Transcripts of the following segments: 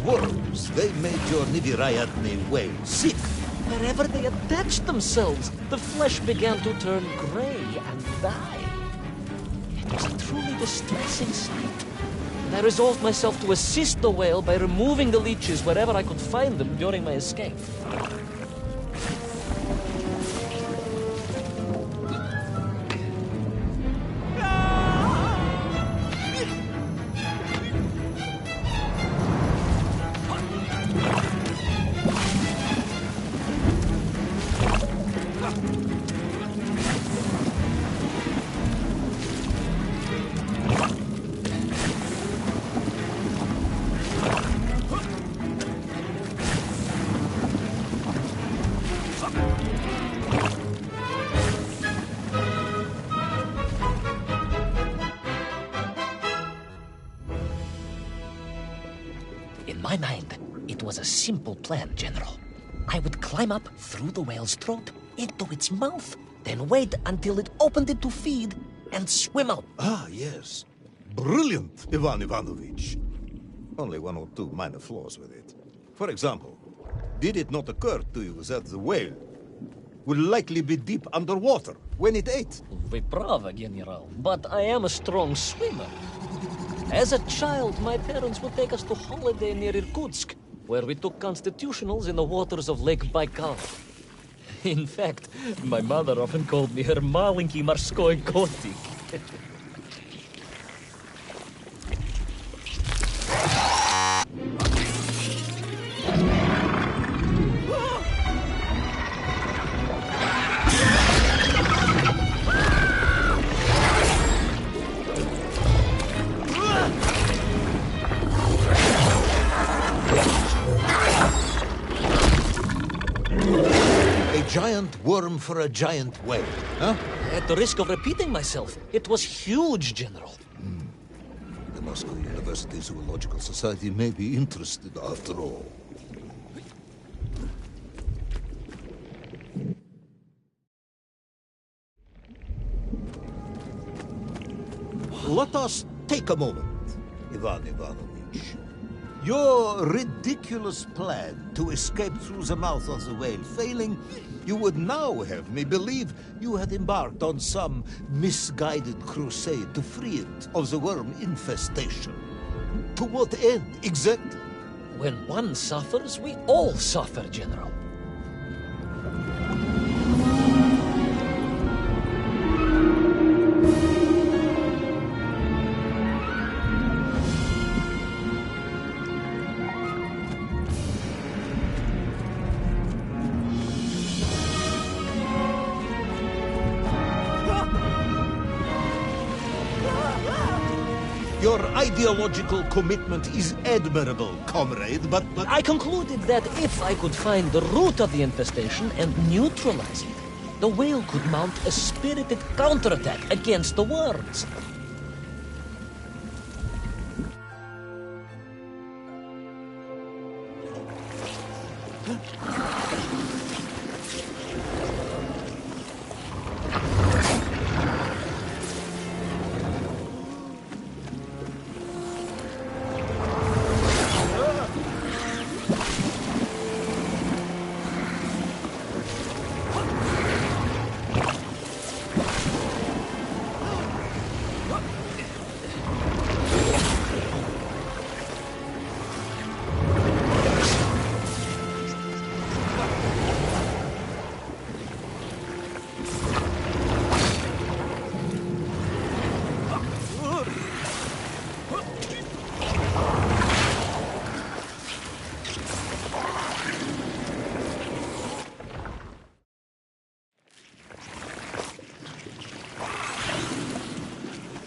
worms, they made your Nivirayatni whale sick. Wherever they attached themselves, the flesh began to turn grey and die. It was a truly distressing sight. And I resolved myself to assist the whale by removing the leeches wherever I could find them during my escape. In my mind, it was a simple plan, General. I would climb up through the whale's throat into its mouth, then wait until it opened it to feed and swim out. Ah, yes. Brilliant, Ivan Ivanovich. Only one or two minor flaws with it. For example, did it not occur to you that the whale would likely be deep underwater when it ate? Вы правы, General, but I am a strong swimmer. As a child, my parents would take us to holiday near Irkutsk, where we took constitutionals in the waters of Lake Baikal. In fact, my mother often called me her маленький морской котик. Giant worm for a giant whale, huh? At the risk of repeating myself, it was huge, General. The Moscow University Zoological Society may be interested after all. Let us take a moment, Ivan Ivanovich. Your ridiculous plan to escape through the mouth of the whale failing, you would now have me believe you had embarked on some misguided crusade to free it of the worm infestation. To what end, exactly? When one suffers, we all suffer, General. Your ideological commitment is admirable, comrade, but... I concluded that if I could find the root of the infestation and neutralize it, the whale could mount a spirited counterattack against the worms.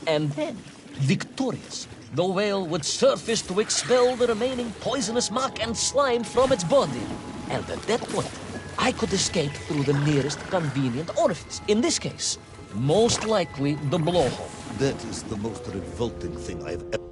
And then, victorious, the whale would surface to expel the remaining poisonous muck and slime from its body. And at that point, I could escape through the nearest convenient orifice. In this case, most likely the blowhole. That is the most revolting thing I've ever...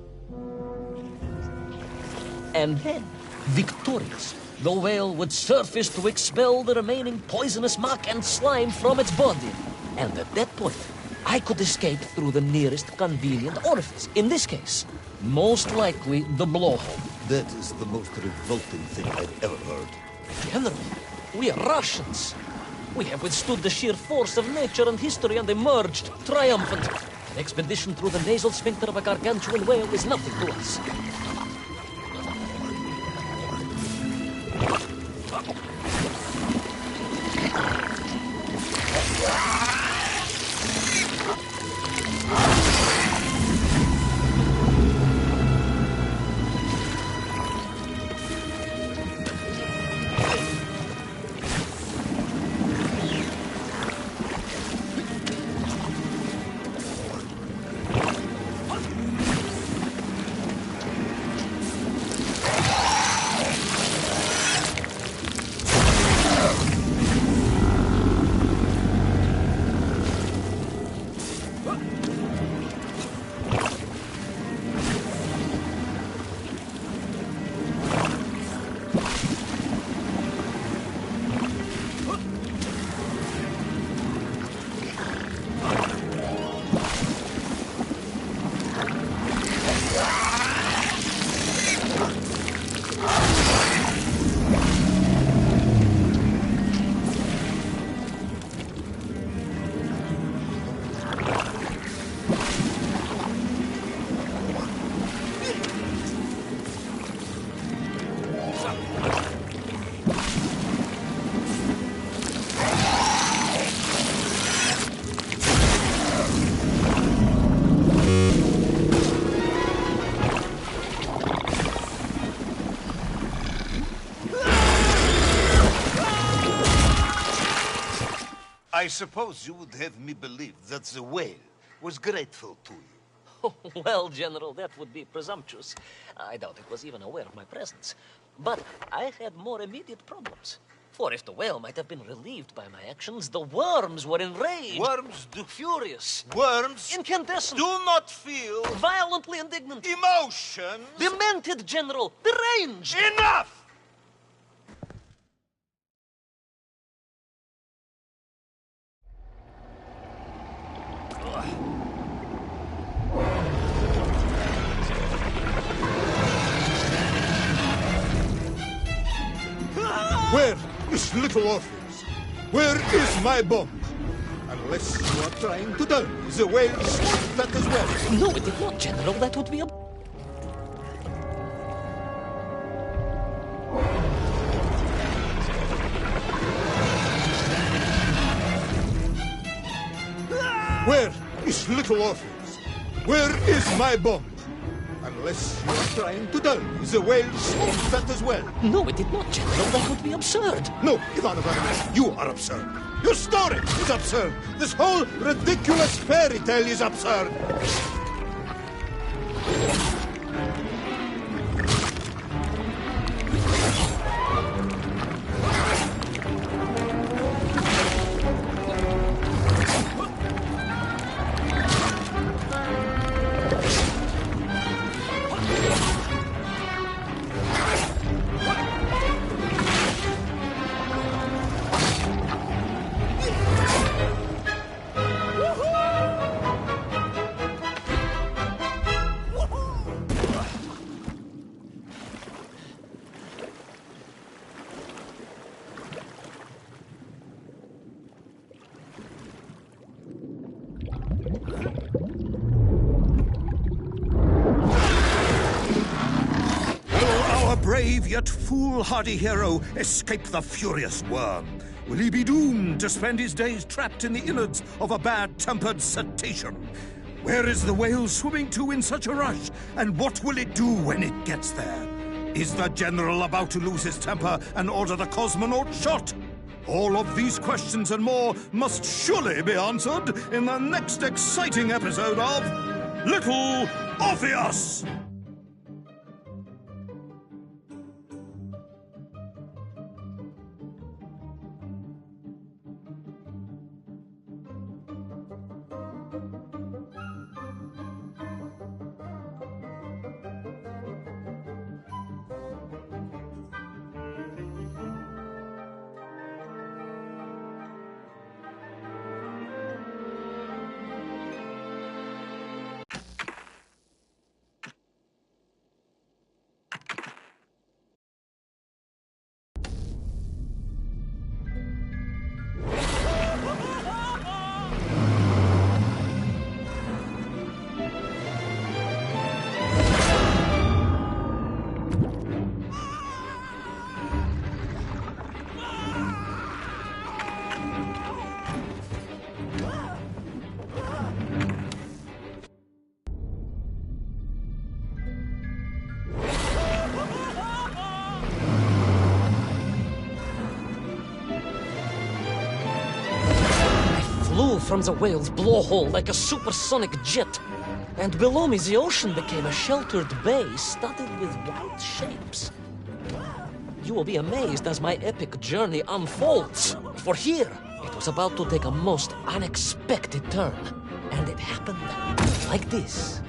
And then, victorious, the whale would surface to expel the remaining poisonous muck and slime from its body. And at that point, I could escape through the nearest convenient orifice. In this case, most likely the blowhole. That is the most revolting thing I've ever heard. General, we are Russians. We have withstood the sheer force of nature and history and emerged triumphant. An expedition through the nasal sphincter of a gargantuan whale is nothing to us. I suppose you would have me believe that the whale was grateful to you. Oh, well, General, that would be presumptuous. I doubt it was even aware of my presence. But I had more immediate problems. For if the whale might have been relieved by my actions, the worms were enraged. Worms do... Furious. Worms Incandescent. do not feel... Violently indignant. emotions. Demented, General. Deranged. Enough! Where is little Orpheus? Where is my bomb? Unless you are trying to tell me the whale swallowed that as well. No, it did not, General. That would be a... Where is little Orpheus? Where is my bomb? Unless you are trying to tell me the whale swallowed that as well. No, it did not, General. That would be absurd. No, Ivan Ivanovich, you are absurd. Your story is absurd. This whole ridiculous fairy tale is absurd. Brave yet foolhardy hero escape the furious worm? Will he be doomed to spend his days trapped in the innards of a bad-tempered cetacean? Where is the whale swimming to in such a rush? And what will it do when it gets there? Is the general about to lose his temper and order the cosmonaut shot? All of these questions and more must surely be answered in the next exciting episode of Little Orpheus! flew from the whale's blowhole like a supersonic jet. And below me, the ocean became a sheltered bay studded with white shapes. You will be amazed as my epic journey unfolds. For here, it was about to take a most unexpected turn. And it happened like this.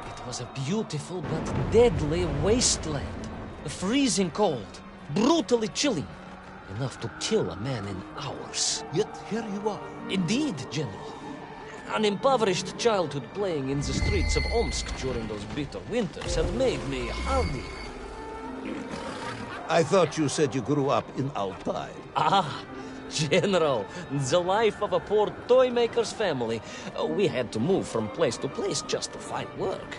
It was a beautiful but deadly wasteland. Freezing cold, brutally chilling, enough to kill a man in hours. Yet here you are. Indeed, General. An impoverished childhood playing in the streets of Omsk during those bitter winters had made me hardy. I thought you said you grew up in Altai. Ah, General, the life of a poor toy maker's family. We had to move from place to place just to find work.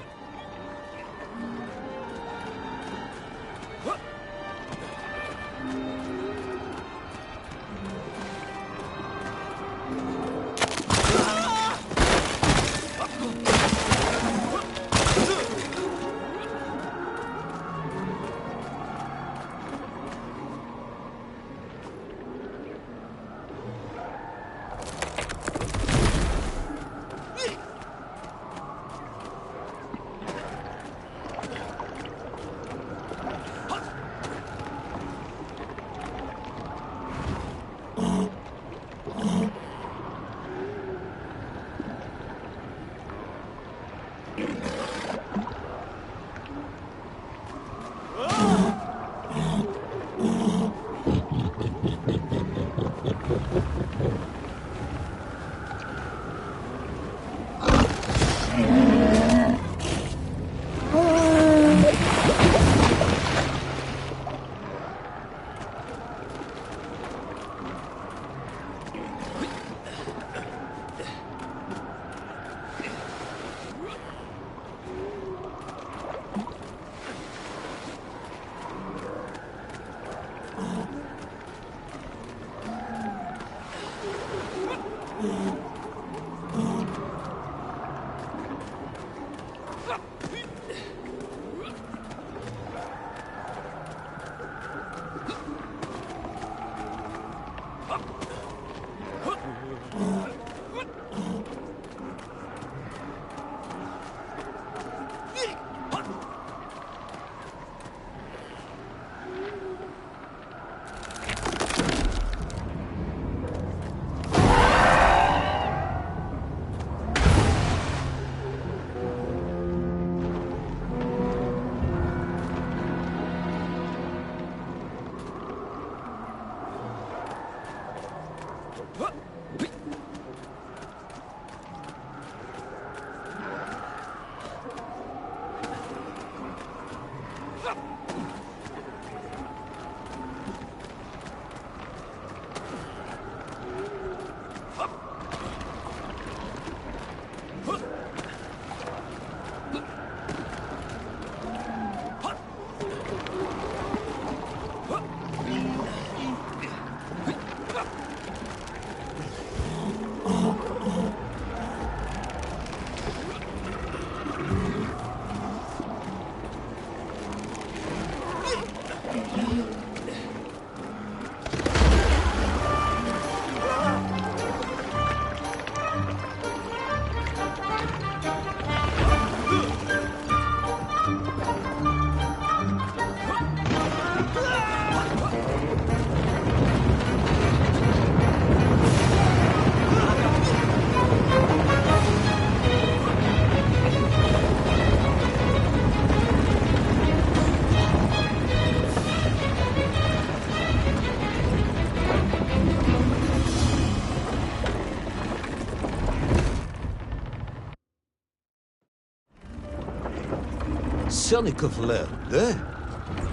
Sanikov land, eh?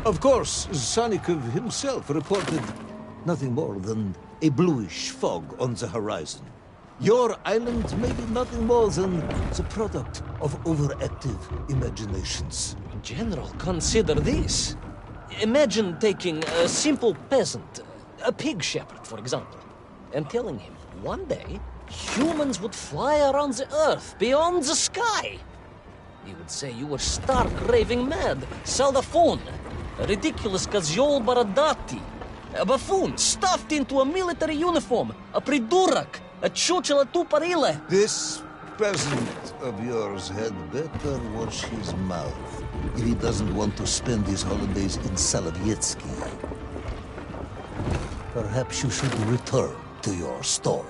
Of course, Sanikov himself reported nothing more than a bluish fog on the horizon. Your island may be nothing more than the product of overactive imaginations. General, consider this. Imagine taking a simple peasant, a pig shepherd, for example, and telling him one day humans would fly around the earth beyond the sky. He would say you were stark raving mad, Saldaphone, a ridiculous Kazyol Baradati, a buffoon stuffed into a military uniform, a pridurak, a chuchela tuparile. This peasant of yours had better watch his mouth if he doesn't want to spend his holidays in Solovyetsky. Perhaps you should return to your story.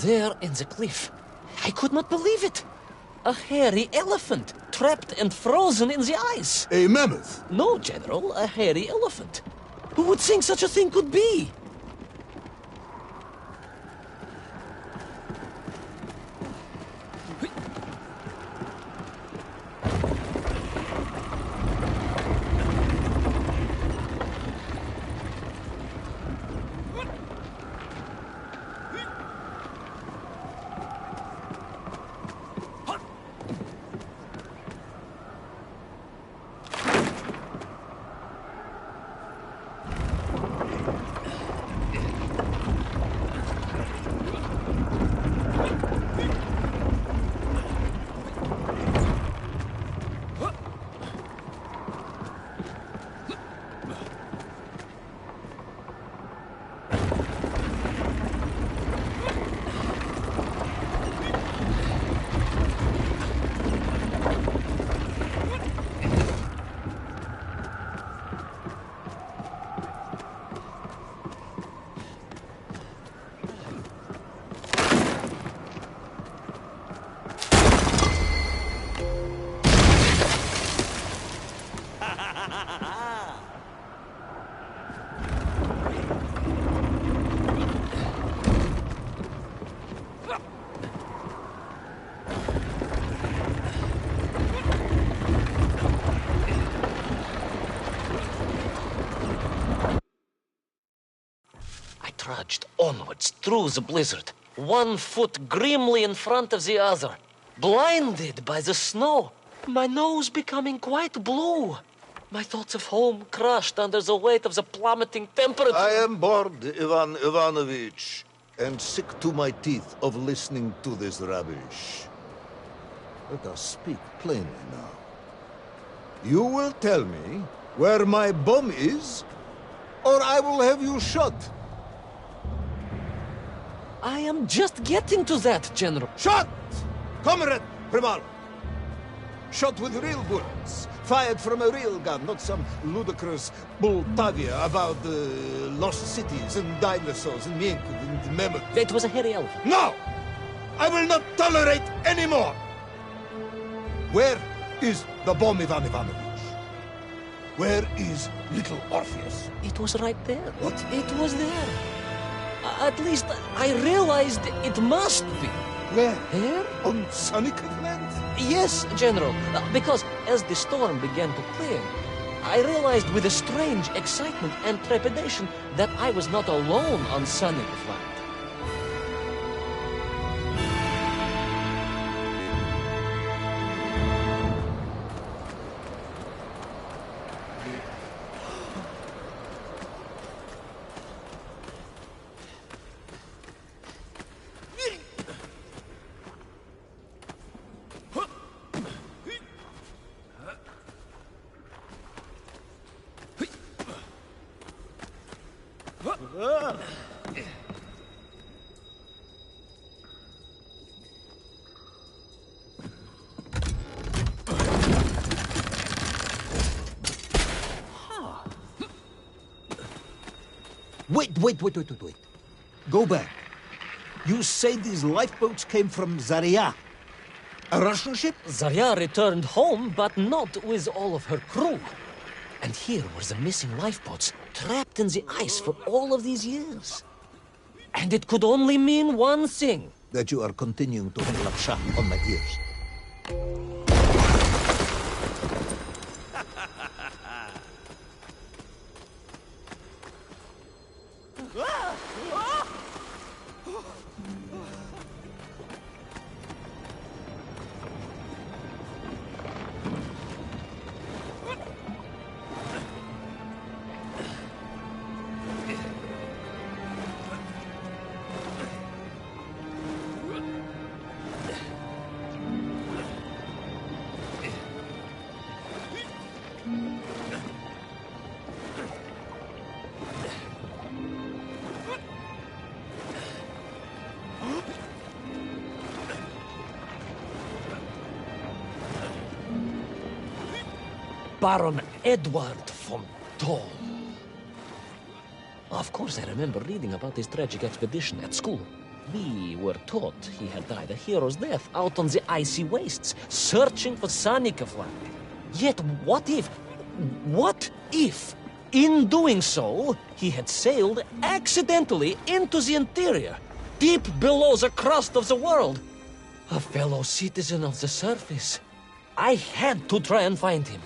There in the cliff, I could not believe it. A hairy elephant, trapped and frozen in the ice. A mammoth? No, General, a hairy elephant. Who would think such a thing could be? Trudged onwards through the blizzard, one foot grimly in front of the other, blinded by the snow, my nose becoming quite blue. My thoughts of home crushed under the weight of the plummeting temperature. I am bored, Ivan Ivanovich, and sick to my teeth of listening to this rubbish. Let us speak plainly now. You will tell me where my bomb is, or I will have you shot. I am just getting to that, General. Shot! Comrade Primal! Shot with real bullets, fired from a real gun, not some ludicrous Bultavia about lost cities and dinosaurs and mink and mammoth. It was a hairy elephant. No! I will not tolerate any more! Where is the bomb, Ivan Ivanovich? Where is little Orpheus? It was right there. What? It was there. At least I realized it must be. Where? Here? On Sanikov land? Yes, General. Because as the storm began to clear, I realized with a strange excitement and trepidation that I was not alone on Sanikov land. Wait. Go back. You say these lifeboats came from Zarya? A Russian ship? Zarya returned home, but not with all of her crew. And here were the missing lifeboats, trapped in the ice for all of these years. And it could only mean one thing. That you are continuing to hang shot on my ears. Baron Edward von Toll. Of course, I remember reading about his tragic expedition at school. We were taught he had died a hero's death out on the icy wastes, searching for Sannikov land. Yet what if, in doing so, he had sailed accidentally into the interior, deep below the crust of the world? A fellow citizen of the surface. I had to try and find him.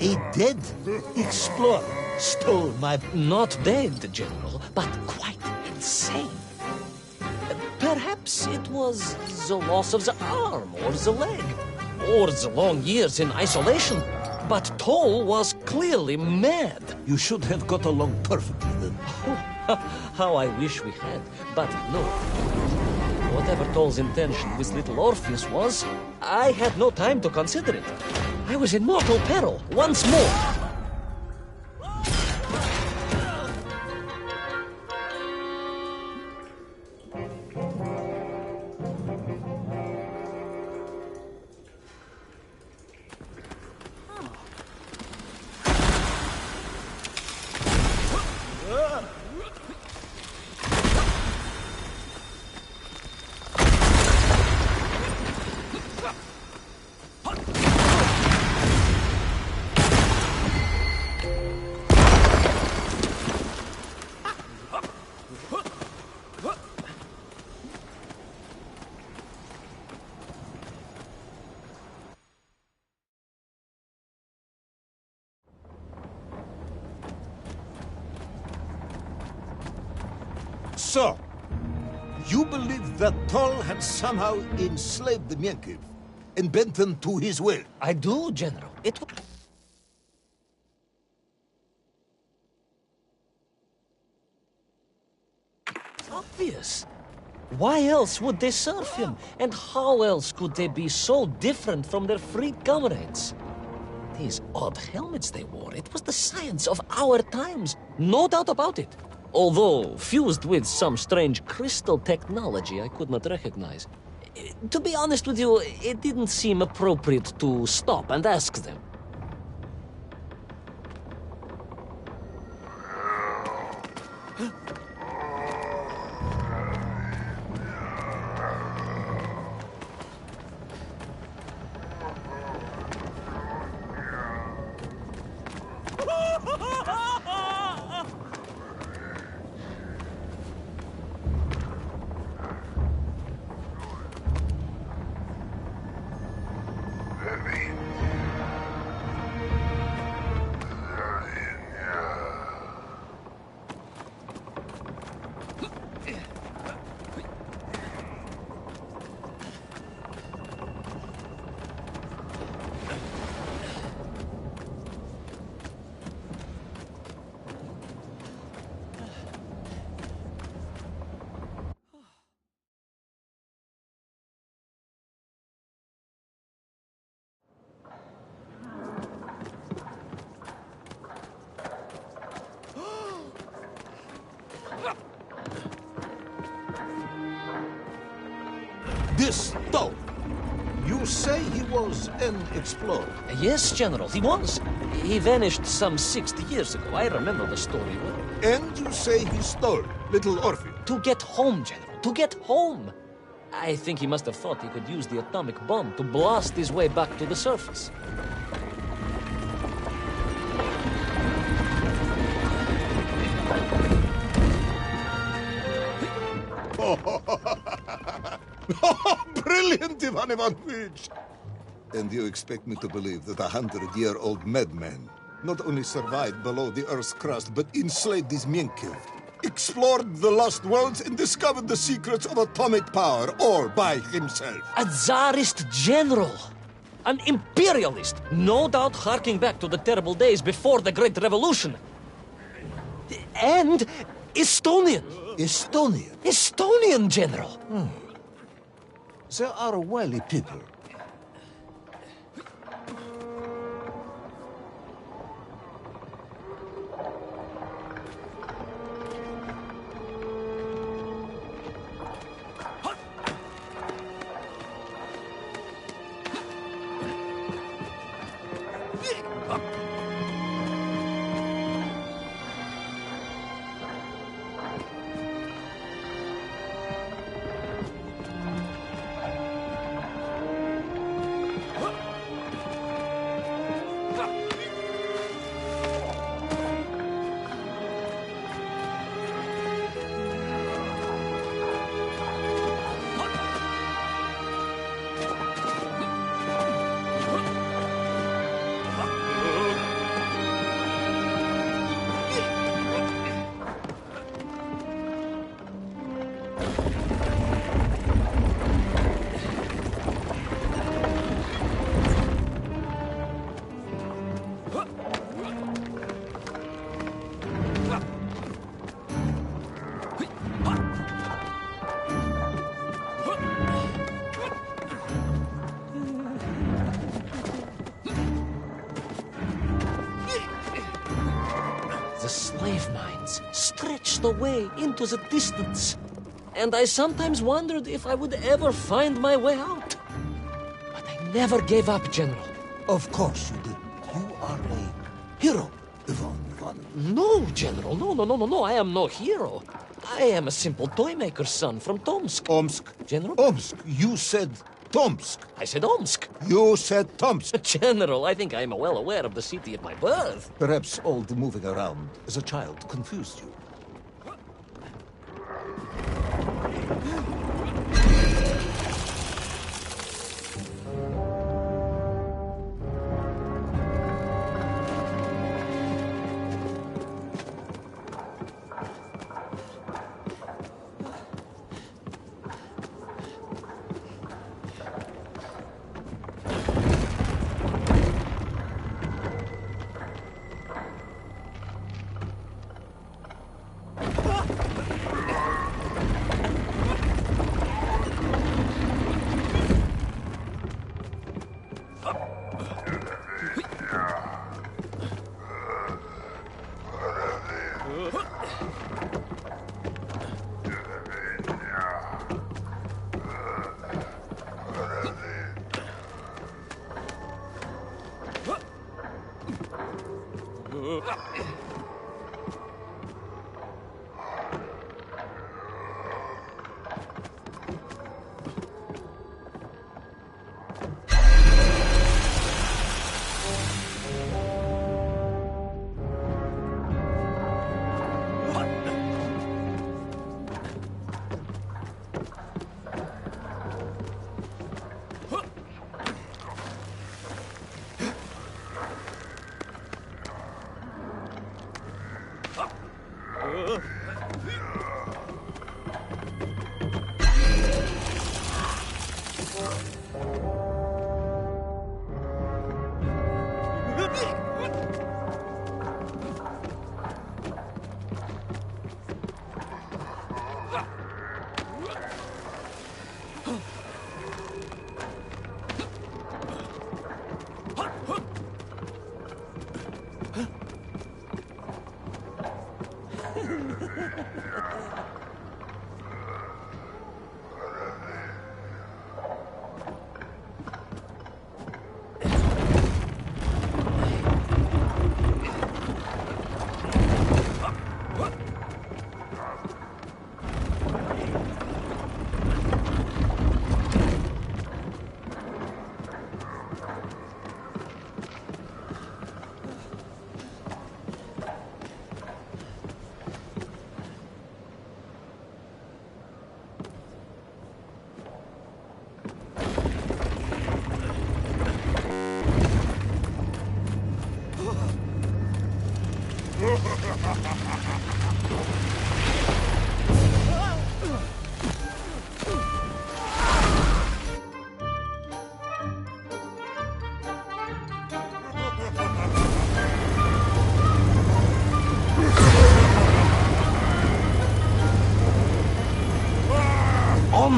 A dead explorer stole my... Not dead, General, but quite insane. Perhaps it was the loss of the arm or the leg, or the long years in isolation. But Toll was clearly mad. You should have got along perfectly then. How I wish we had, but no. Whatever Toll's intention with little Orpheus was, I had no time to consider it. I was in mortal peril once more. So, you believe that Toll had somehow enslaved the Yenkiv and bent them to his will? I do, General. It was obvious. Why else would they serve him? And how else could they be so different from their freed comrades? These odd helmets they wore, it was the science of our times. No doubt about it. Although fused with some strange crystal technology I could not recognize. To be honest with you, it didn't seem appropriate to stop and ask them. This Tong. You say he was an explorer. Yes, General, he was. He vanished some 60 years ago. I remember the story well. And you say he stole little Orpheus. To get home, General, to get home. I think he must have thought he could use the atomic bomb to blast his way back to the surface. Brilliant, Ivan Ivanovich! And you expect me to believe that 100-year-old madman not only survived below the Earth's crust, but enslaved these Mienkiv, explored the lost worlds, and discovered the secrets of atomic power, all by himself? A Tsarist general! An imperialist! No doubt harking back to the terrible days before the Great Revolution. And Estonian! Estonian? Estonian general! They are wily people. Slave mines stretched away into the distance. And I sometimes wondered if I would ever find my way out. But I never gave up, General. Of course you did. You are a hero, Ivan Ivanovich. No, General. No. I am no hero. I am a simple toy maker's son from Tomsk. Omsk. General? Omsk. You said Tomsk. I said Omsk. You said Tomsk. General, I think I am well aware of the city of my birth. Perhaps all the moving around as a child confused you.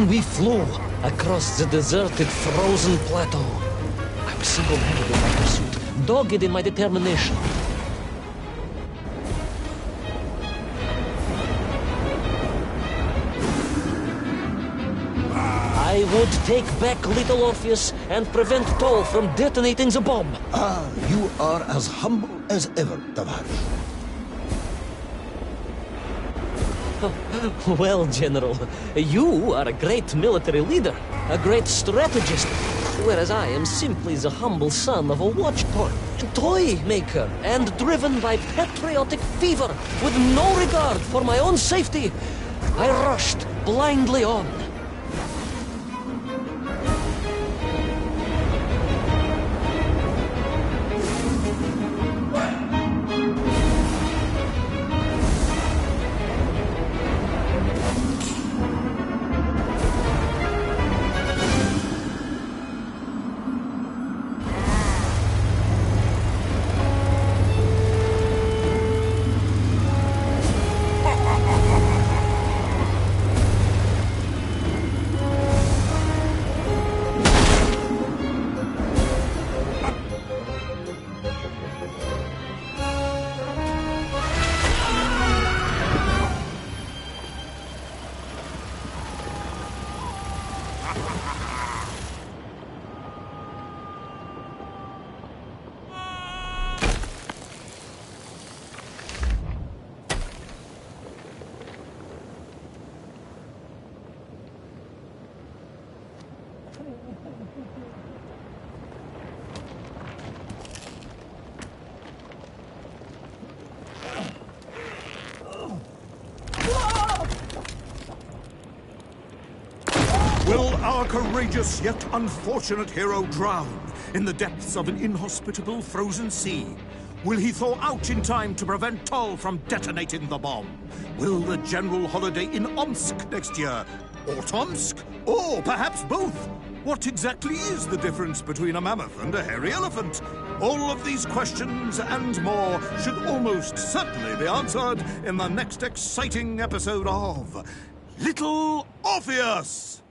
On we flew, across the deserted, frozen plateau. I was single-handed in my pursuit, dogged in my determination. I would take back little Orpheus and prevent Toll from detonating the bomb. Ah, you are as humble as ever, Tavares. Well, General, you are a great military leader, a great strategist, whereas I am simply the humble son of a watch toy maker, and driven by patriotic fever with no regard for my own safety. I rushed blindly on. Will our courageous yet unfortunate hero drown in the depths of an inhospitable frozen sea? Will he thaw out in time to prevent Toll from detonating the bomb? Will the general holiday in Omsk next year? Or Tomsk? Or perhaps both? What exactly is the difference between a mammoth and a hairy elephant? All of these questions and more should almost certainly be answered in the next exciting episode of Little Orpheus!